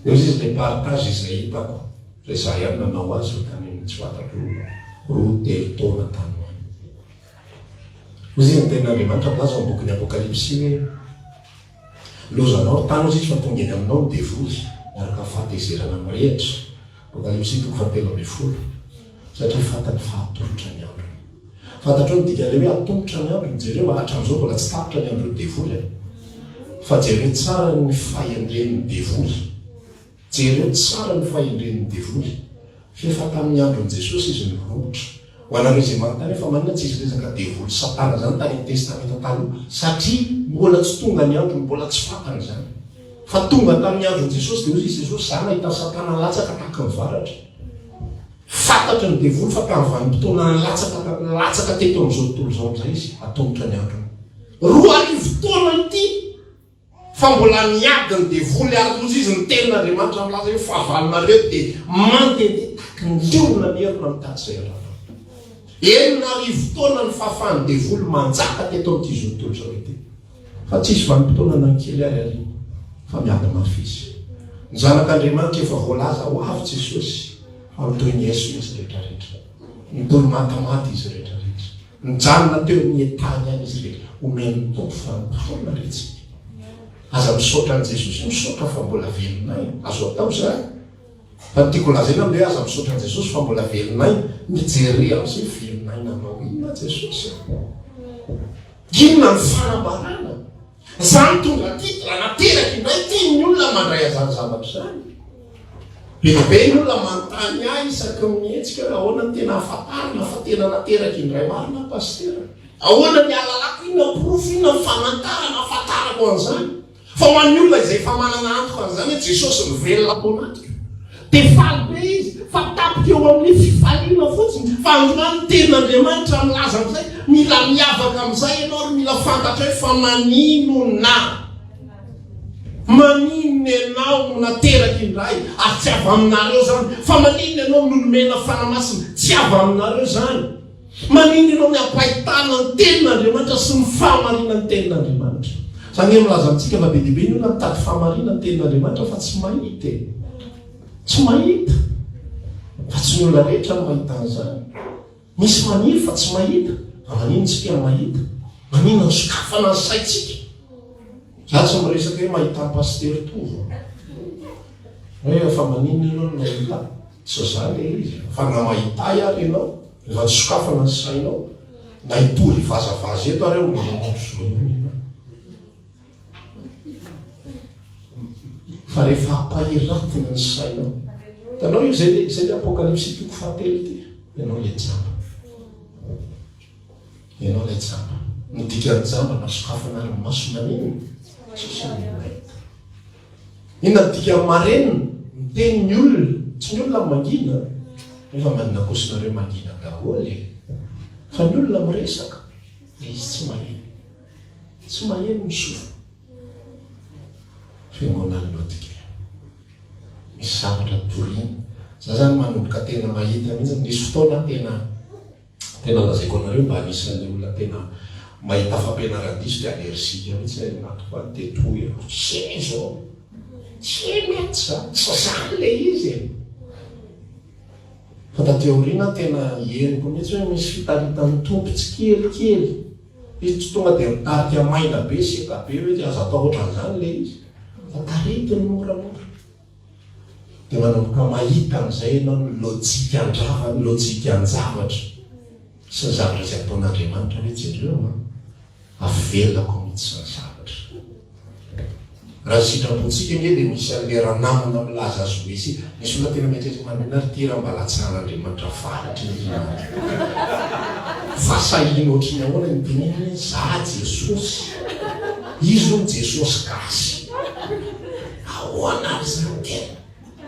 eo izy le partage izay hitako zay za ihany nanao azy ohatrany tsy fatako roa telo taona tany ozy ny tenin'Andriamanitra milaza amin'ny boky ny apokalipsy hoe lozanao tany ozy izy fa tonga eny aminao ny devoly miaraka fahatezerana mirehitra apokalipsy 3:20 satria fantany fahatombotra ny andro fantatro ny dikany hoe atombotra ny andro jereo hatram'izao mbola tsy tapitra ny andro ny devoly fa jereo tsara ny fahendren'ny devoly jereo tsara ny fahendren'ny devoly fefa tamin'ny andron' Jesosy izy nivomotra ho anareo izay manontany efa manina tsy izy resaka devoly satana zany tany amin'ny testamenta taloha satria mbola tsy tonga ny andro mbola tsy fantany zany fa tonga tamin'ny andron' Jesosy dia ozy izy Jesosy za nahita satana latsaka tahaka mivaratra fantatra ny devoly fa tamin'vanim-potoana latsaka teto amin'izao tontolo zao am'izay izy atombotra ny androny 2 arivo taona ity fa mbola miady ny devoly ary ozy izy ny tenin'Andriamanitra milaza hoe fahavalinareo dia mandehandeha tahaky ny leona mierina mitady zay raha 9 arivo taona ny fahafahan'ny devoly manjaka teto amin'ity zao tontolo zao ity fa tsisy vanim-potoana nankely ary ary fa miady mafy izy ny zanak'Andriamanitra efa voalaza ho avy Jesosy fa mitoy ny Yesu izy rehetrarehetra mitoy matamata izy rehetrarehetra mijanona teo amin'ny etany any izy rehetra omeny tompo fa mipona retsika aza misaotra an' Jesosy misaotra fa mbola velonay azo atao zany fa tiako lazaina amle hoe aza misaotra an' Jesosy fa mbola velonay mijery am'izay velonay nanao inona Jesosy inona ny fanambarana zany tonga ty raha nateraky inay ty ny olona mandray azany zavatra zany bebe ny olona manontany ahy isaky mihetsika hoe ahoana ny tena afatarina fa tena nateraky indray marina pastera ahoana ny alalako inona profo inona ny famantarana afatarako an'izany fa ho an'ny olona izay efa manana antoka an'izany hoe Jesosy mivelona atoanatika dia faly be izy fa tapika eo amin'ny fifaliana fotsiny fa androany ny tenin'Andriamanitra milaza am'izay mila miavaka am'izay ianao ary mila fantatra hoe fa manino ianao no nateraky indray ary tsy avy aminareo zany fa manino ianao nonomena fanamasina tsy avy aminareo zany manino ianao ny ampahitana ny tenin'Andriamanitra sy ny fahamarina ny tenin'Andriamanitra zany hoe milaza amintsika fa be dia be ny olona mitady fahamarina ny tenin'Andriamanitra fa tsy mahita tsy mahita fa tsy ny olona rehetra no mahita an'izany misy maniry fa tsy mahita fa manino tsika ny mahita manino ny sokafana ny saitsika za tsy miresaka hoe mahita ny pastery tovo hoe fa manino ianao no mahita tsy zany le izy fa na mahita ary ianao rehefa tsy sokafana ny sainao na hitory vazavaza eto areo fa rehefa ampahiratiny ny sainao tanao io zay le apokalipsy toko 7 ty ianao le tsapa Nodikan'izamba na sokafana ary masona niny tsisy inona dika marenina miteny ny olona tsy ny olona mangina nefa manina kosinareo mangina daholy fa ny olona miresaka de izy tsy maheno misofa fiangonany lodika misy zavatra torina za zany manomboka tena mahita mihitsy nisy fotoana tena lazaiko anareo mba anisan'ny olona tena mahita fampianaradiso de alersika mihitsy natoko any tetoy tsy zao tsy mety za sazany le izy fa tateorina tena heniko mihitsy hoe misy fitaritan'ny tompo tsy kelikely izy tsy tonga de mitarika maina be seka be hoe aza atao ohatran'izany le izy fa taritiny moramora de manomboka mahita an'izay ianao ny lojika an-javatra sy ny zavatra zay ataon'Andriamanitra hoe jereo avelako mihitsy sy ny zavatra raha sitrapontsika nge de misy an'le raha namana milaza azo mesy misy olona tena mety manenary ty raha mba latsan'Andriamanitra faratry fa sahiny ohatriny ahoana ny teneny za Jesosy izy ny Jesosy gasy ahoana ary zany tena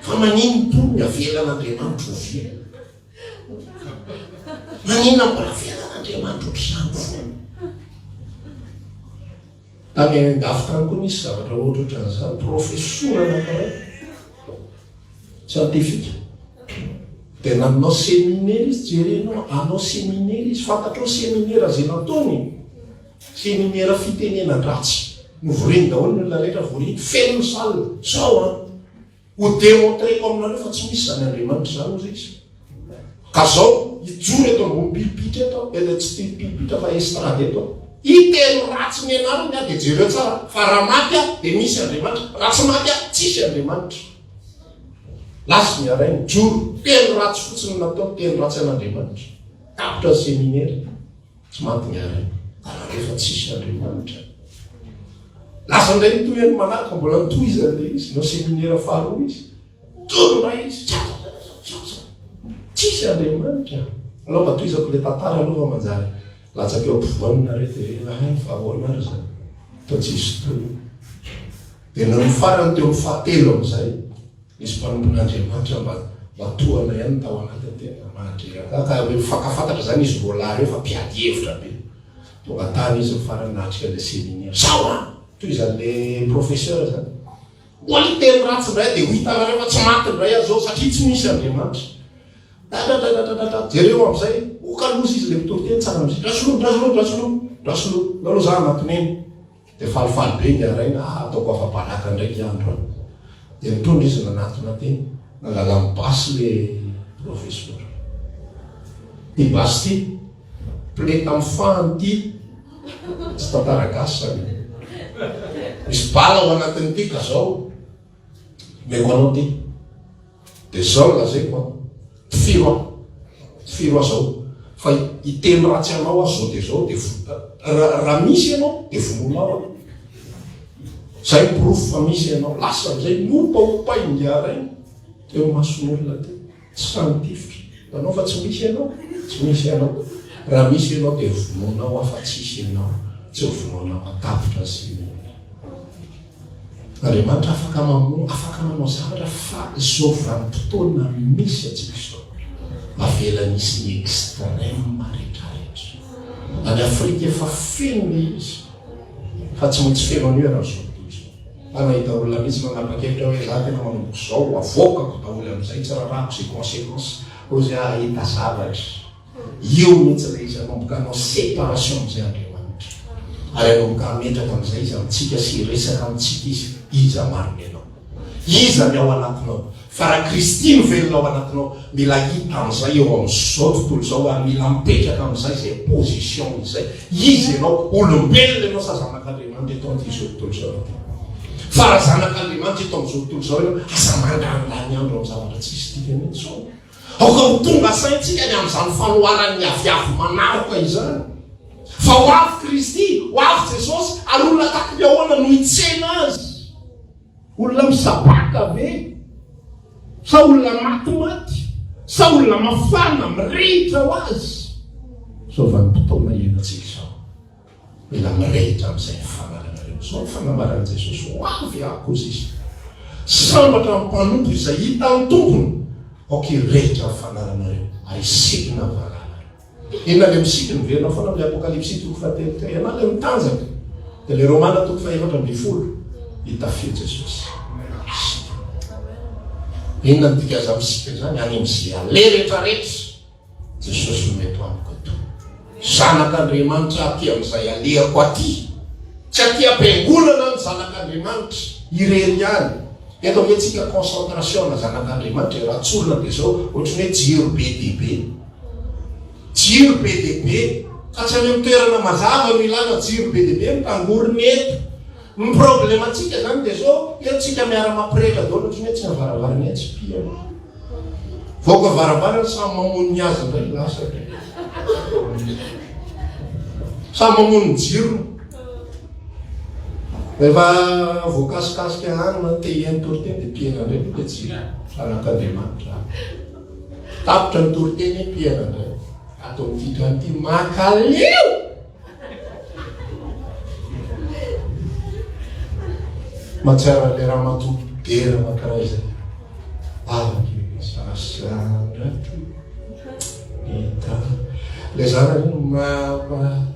fa manino tony avelan'Andriamanitra ovela manina mbola avelan'Andriamanitra ohatr'izany fona tany angafo tany koa misy zavatra ohatrohatran'izany profesora anankiray scientifique de nanao séminaire izy jerenao anao séminaire izy fantatrao séminaire zay nataony séminaire fitenenan-dratsy novoriny daholo ny olona rehetra voriny feno sale zao ho démontreko aminareo fa tsy misy zany Andriamanitra zany ozy izy ka zao ijoro eto ambony pilipitra eto ele tsy pilipitra fa estrade eto iteno ratsy ny anarany de jereo tsara fa raha maty de misy Andriamanitra raha tsy maty tsisy Andriamanitra lasy ny arainy joro teno ratsy fotsiny natao teno ratsy an'Andriamanitra tapitra séminaire tsy maty ny arainy rehefa tsisy Andriamanitra lasa ndray nitoy any manaraka mbola nitoizan'le izy no séminaire faharoa izy tona izy tsisy Andriamanitra aloha matoizako le tantara aloha manjary latsaky eo ampivoanina rety fahoana ary zany to tsisy toy de no farany teo fahatelo am'izay misy mpanompon'Andriamanitra mba toana ihany tao anaty tena mahatreraka ka hoe fakafantatra zany izy voalary eo fa mpiady hevitra be tonga tany izy mifarany nahatrika le séminaire sao toy izan'le professeur zany oly teny ratsy ndray de ho hitanareo fa tsy maty ndray azao satria tsy misy Andriamanitra jereo am'izay okalozy izy le mitoroteny tsara am'zay drasolo aloha za anatineny de falifaly be ny araina ataoko afabalaka ndraiky andro any de mitondra izy nanatona teny nalala mibasy le professeur ty basy ty pleta amy fahany ty tsy tantara gasy zany misy bala ao anatin'ny ty ka zao meko anao ty de zao lazaiko firo azao fa iteny ratsy anao azy zao de zao de raha misy ianao de vomonao zay pirofo fa misy ianao lasa am'izay mopaopa ingiarainy teo mason'olona te tsy scientifique anao fa tsy misy ianao raha misy ianao de vomonao afa tsisy ianao tsy ho vomonao atapitra sy Andriamanitra afaka manao zavatra fa zao vanim-potoana misy atsika zao avelan'isy ny extrême rehetrarehetra any Afrika efa feno le izy fa tsy maintsy feno an'io raha zao toy anahita olona mihitsy manapa-kevitra hoe za tena manomboka zao avoakako daholo am'izay tsy rarahako zay conséquence ozy ahita zavatra io mihitsy le izy anomboka anao séparation am'izay Andriamanitra ary anomboka ametraka am'izay izy amitsika sy resaka amitsika izy mariny anao iza ny ao anatinao fa raha Kristy velona ao anatinao mila hita am'izay eo am'izao tontolo zao ary mila mipetraka am'izay zay position izay izy ianao olombelona ianao sa zanak'Andriamanitra eto am'izao tontolo zao fa raha zanak'Andriamanitra eto am'izao tontolo zao ianao asa mandanilany andro amy zavatra tsisy tika mihitsy zao aoka ho tonga saintsika ny am'izany fanoharany aviavy manaroka izany fa ho avy Kristy ho avy Jesosy ary olona taky ny ahoana no hitsena azy olona misabaka be sa olona matimaty sa olona mafana mirehitra ho azy zao vanim-potoana iainantsika zao mila mirehitra amin'izay fanananareo. So ny fanambaran'i Jesosy ho avy akozy izy. Sambatra amin'ny mpanompo izay hita amin'ny tompony. Ok, rehitra amin'ny fanananareo. Ary sikina valala. Inona le misikina verina foana amin'ilay Apokalipsy toko fahatelo. Ianao le mitanjaka. Dia le Romana toko faha-efatra amby folo. Hitafio Jesosy. Inona no dika aza misika zany? Any amin'izay ale rehetrarehetra. Jesosy no mety amiko ato. Zanak'Andriamanitra aty amin'izay alehako aty. Tsy aty am-piangonana ny zanak'Andriamanitra. Irery ihany. Eto amintsika concentration na zanak'Andriamanitra raha tsolona dia zao ohatrany hoe jiro be dehibe. Jiro be dehibe. Ka tsy any amin'ny toerana mazava no ilana jiro be dehibe mitangorony eto. Ny problemantsika zany dia zao entsika miara-mampirehitra daholo ohatrany hoe tsy navaravarany etsy pia. Voaka varavarana samy mamono ny azy indray lasa. Samy mamono ny jiro. Rehefa voakasikasika any na te-heny toriteny dia piana indray no dia jiro. Zanak'Andriamanitra. Tapitra ny toriteny piana indray. Ato amin'ity trano ity makaleo. Mahatsiara le raha matodera makara izay. Sasandra hita le zana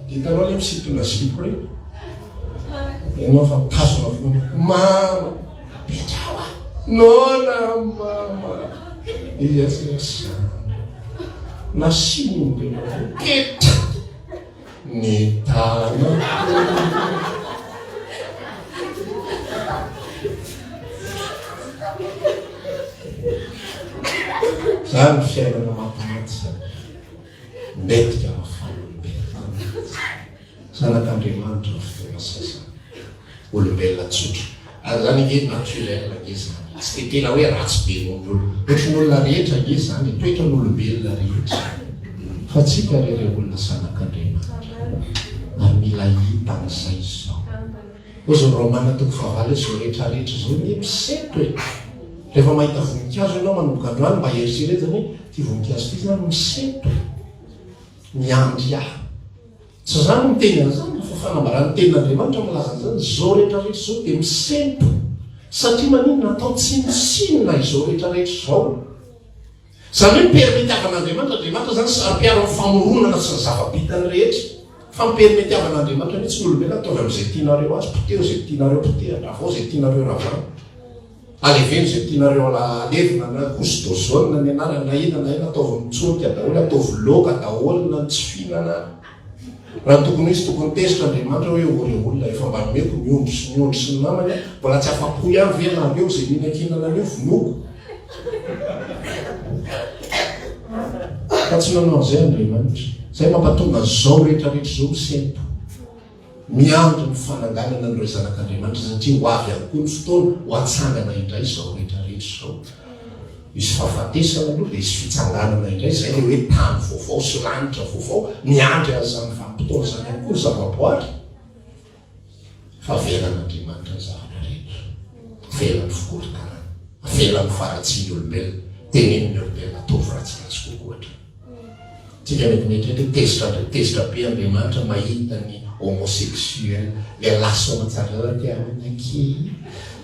hitanao le misitona zipo reny. Ianao fa mitazona voana. Mama petrawa nona mama iasasandra nasimbe petra ny tana. Zany fiainana mampamaty zany. Metika mafana olombelona. Zanak'Andriamanitra ny fotoana sasany. Olombelona tsotra. Ary zany nge naturel nge zany. Tsy dia tena hoe ratsy be n'olona. Ohatran'olona rehetra nge zany toetra n'olombelona rehetra. Fa tsika rere olona zanak'Andriamanitra. Ary mila hita amin'izay izao. Ozy ny Romana toko fahavalo zao rehetrarehetra zao ny miseto e. Rehefa mahita voninkazo ianao manomboka androany mba heritreretra zany ty voninkazo ity zany miseto. Miandry ahy. Tsy zany miteny an'izany fa fanambarany tenin'Andriamanitra milaza an'izany zao rehetrarehetra zao dia miseto. Satria maninona natao tsy misinona izao rehetrarehetra zao. Zany hoe permetiavan'Andriamanitra, Andriamanitra zany sary-piaro amin'ny famoronana sy ny zava-bitany rehetra. Fa permetiavan'Andriamanitra mihitsy olombelona ataovy amin'izay tianareo azy, poteo izay tianareo potehatra, ravao izay tianareo ravana. Aleveny izay tianareo alevina na kosidozona ny anarana na ina ataovy mitsonika daholo, ataovy loka daholo na tsy fihinana. Raha tokony izy tokony tezitra Andriamanitra hoe ore olona efa mba nomeko miondro sy ny namany, mbola tsy afa-po ihany venareo izay mihinan-kinana an'io vonoko. Fa tsy nanao izay Andriamanitra. Zay mampatonga zao rehetrarehetra zao misento. Miandry ny fananganana n'ireo zanak'Andriamanitra satria ho avy ihany koa ny fotoana ho atsangana indray zao rehetrarehetra zao. Misy fahafatesana aloha dia misy fitsanganana indray zay le hoe tany vaovao sy lanitra vaovao miandry azany vanim-potoana zany ihany koa ny zavaboary. Fa velan'Andriamanitra ny zavatra rehetra. Velan'ny fikorotana. Velan'ny faratsiany olombelona. Teneniny olombelona ataovy ratsiratsy kokoa ohatra. Tsika mety tezitra be Andriamanitra mahita ny homosexuel le laso amantsara tiamanaki.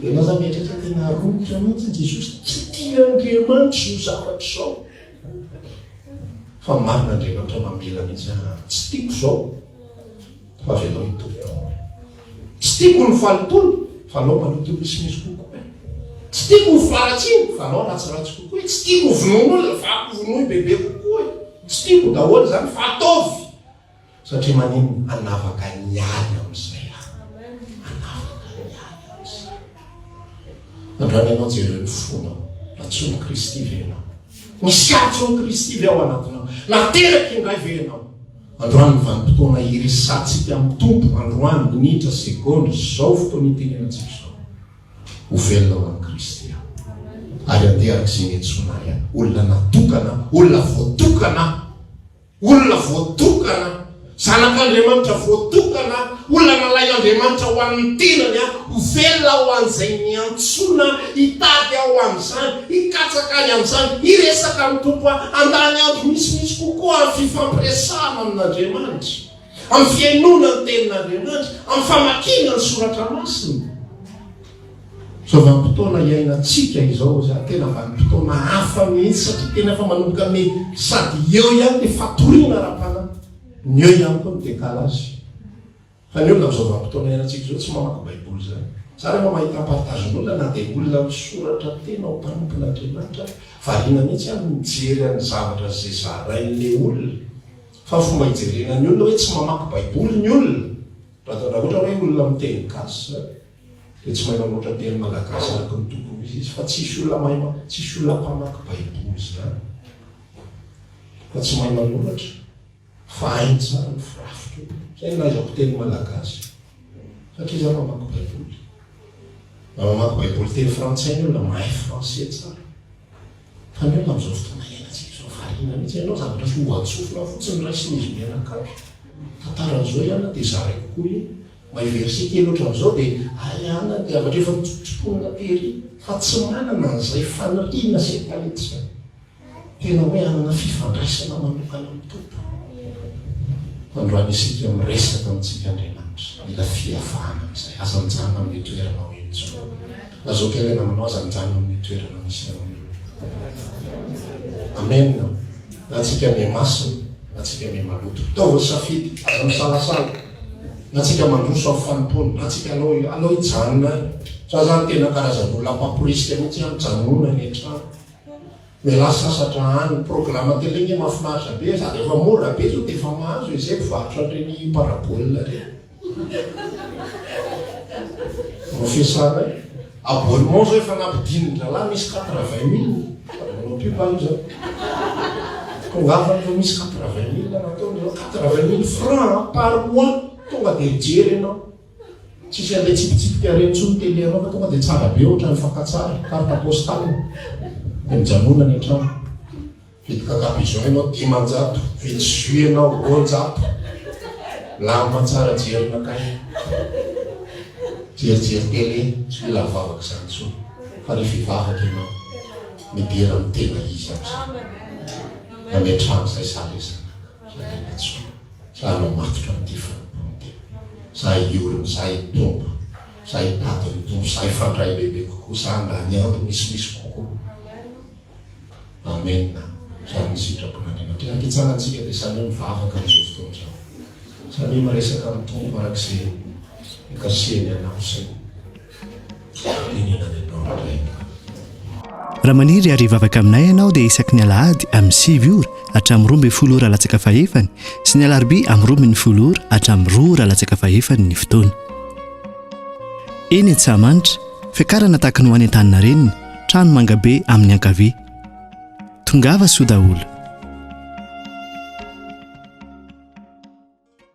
Ianao zany mieritreritra tena romotra mihitsy Jesosy tsy tia Andriamanitra io zavatra zao. Fa marin'Andriamanitra mamela mihitsy tsy tiako zao. Fa velao mitolo. Tsy tiako ny falitolo fa anao manoto misimisy kokoa. Tsy tiako ny faratsiny fa anao ratsiratsy kokoa. Tsy tiako vonono fa vonono bebe kokoa. Tsy tiako daholo zany fa ataovy. Satria manino anavaka ny aly amin'izay anavaka ny aly amin'izay. Androany ianao jereo ny fonao natsono Kristy venao. Misy atsono Kristy ve ao anatinao. Nateraky indray venao. Androany vanim-potoana iresantsika amin'ny tompo. Androany minitra sekonda zao fotoana itenenantsika zao. Ho velona ho an'i Kristy. Ary andeharaka izay netsona ihany. Olona natokana, olona voatokana. Olona voatokana. Zanak'Andriamanitra voatokana. Olona nalay Andriamanitra ho an'ny tenany ho velona ho an'izay miantsona, hitady ao amin'izany, hikatsaka any amin'izany, hiresaka amin'ny tompo andany andro misimisy kokoa amin'ny fifampiresahana amin'Andriamanitra. amin'ny fiainona ny tenin'Andriamanitra, amin'ny famakina ny soratra masina. So vanim-potoana iainantsika izao za tena vanim-potoana hafa mihitsy satria tena efa manomboka me sady eo ihany le fatoriana ara-panahy, ny eo ihany koa ny dekalazy. Fa ny olona amin'izao vanim-potoana iainantsika izao tsy mamaky baiboly zany. Za rehefa mahita partagen'olona na dia olona misoratra tena ho mpanompon'Andriamanitra, variana mihitsy any mijery any zavatra zay zarain'le olona. Fa fomba hijerena ny olona hoe tsy mamaky baiboly ny olona. Raha ohatra hoe olona miteny gasy dia tsy mahay manoatra teny malagasy araka ny tokony izy, fa tsisy olona tsisy olona mpamaky baiboly zany. Fa tsy mahay manoratra, fa hainy tsara ny firafitra. Zay nahaizako teny malagasy. Satria za mamaky baiboly. Mamaky baiboly teny frantsay ny olona mahay français tsara. Fa ny olona amin'izao fotoana iainantsika izao variana mihitsy ianao zavatra sy hoatsofona fotsiny raisiny izy mianakavy. Tantaran'izao ihany dia zaraiko koa iny. Mahay verset kely ohatran'izao dia ariana dia zavatra efa tsotsoponina tery fa tsy manana an'izay faniriana sy talenta. Tena hoe anana fifandraisana manokana amin'ny tompo. Androany isika miresaka amintsika Andriamanitra, mila fiavahana amin'izay aza mijanona amin'ny toerana ho intsony. Lazao kely namanao aza mijanona amin'ny toerana misy amin'ny. Amen. Na tsika me masina, na tsika me maloto. Taova safidy, aza misalasala. Na tsika mandroso amin'ny fanompony, na tsika alao hijanona. Sa zany tena karazan'olona mpaporisika mihitsy mijanona ny an-trano. Mela sasatra any programa tele ny mahafinaritra be, sady efa mora be zao dia efa mahazo izay mpivarotra ireny parabolina ireny. Profesara abonnement zao efa nampidinin-dralahy misy 80,000. Manao pipa io zao. Tongava efa misy 80,000 nataony zao 80,000 francs par mois. Tonga dia mijery ianao. Tsisy an'ilay tsipitsipika rentsony tele anao fa tonga dia tsara be ohatrany fakantsary, carte postale. Dia mijanona ny an-trano. Vidy kakapizo ianao 500, vidy jus ianao 200. Lamba tsara jerinakay. Jerijery tele, tsy mila vavaka izany intsony. Fa rehefa hivavaka ianao, midera mitena izy amin'izay. Mametrano izay salezana. Za mamatotra amin'ity fanompoana. Za hiorina, za hitombo, za hitady ny tombo, za hifandray bebe kokoa, za handany andro misimisy kokoa. Amen. Za misitrapon'Andriamanitra. Ankitsanantsika dia samy mivavaka amin'izao fotoana izao. Samy miresaka amin'ny tombo arak'izay ikasihany anao sy dinihana ianao indray. Raha maniry ary hivavaka aminay ianao dia isaky ny alahady amin'ny 7 ora hatramin'ny 12 ora latsaka fahefany sy ny alarobia amin'ny 12 ora hatramin'ny 2 ora latsaka fahefany ny fotoana. Eny Antsahamanitra, fiakarana tahaka ny ho any an-tany reniny, trano mangabe amin'ny ankavia. Tongava soa daholo.